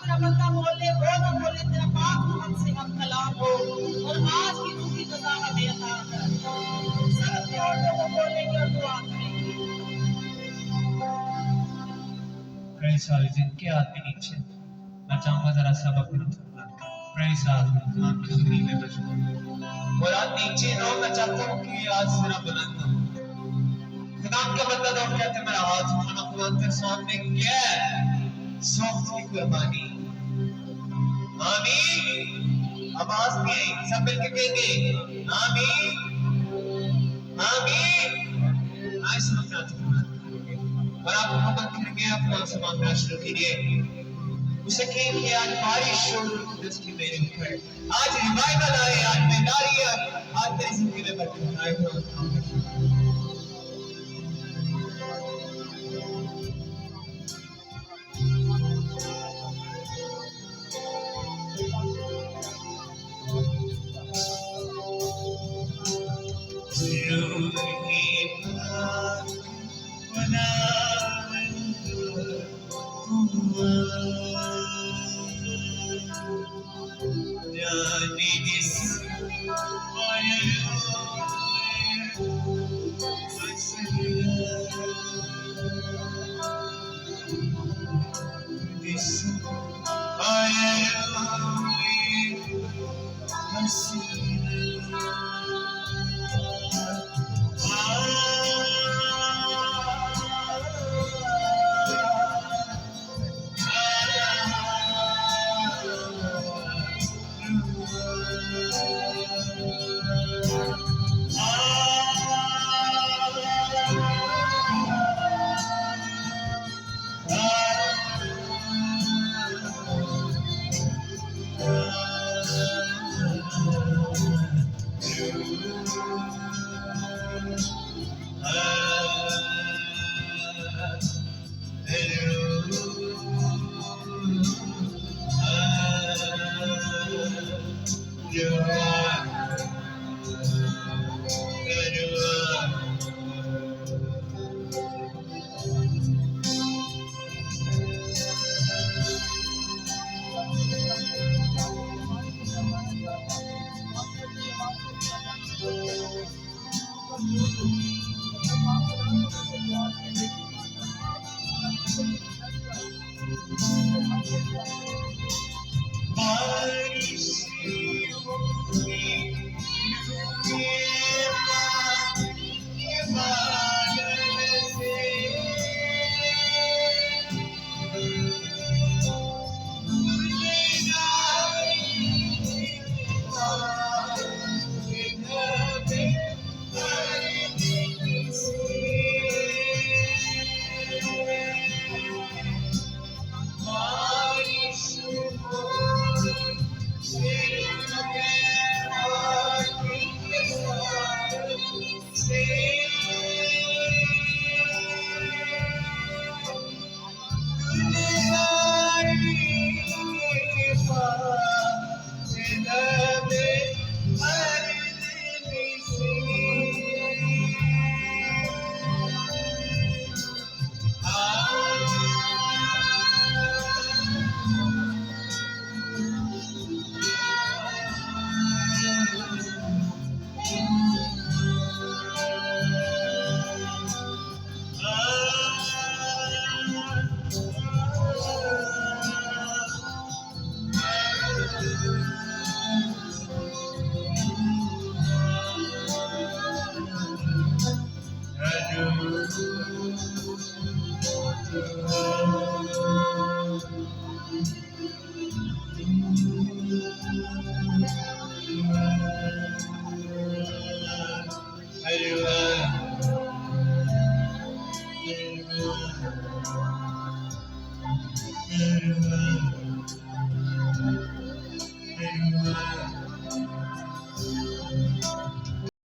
तेरा बंदा बोले वो ना बोले, तेरा पाक हुक्म से हम कलाम हो और आज की दूसरी सजा हमें अता कर। सब अपने औरतों को बोलेंगे और दुआ करेंगे। Praise God, जिनके हाथ में नीचे मैं चाहूंगा जरा सब अपना Praise God, आपकी ज़मीन में बचो और आप नीचे रहो। मैं चाहता हूँ कि आज जरा बुलंद हो। खुदा का बंदा तो कहते मेरा हाथ उठाना खुदा के सामने क्या सॉफ्ट की कुर्बानी। आमीन। आवाज नहीं आई, सब मिलके कहेंगे आमीन आमीन। आज सुनो प्रार्थना और आप मोहब्बत करेंगे अपना समापना शुरू कीजिए। उसे कहें कि आज बारिश शुरू की मेरे ऊपर, आज रिवाइवल आए, आज बेदारी है, आज तेरी जिंदगी में बरकत आए।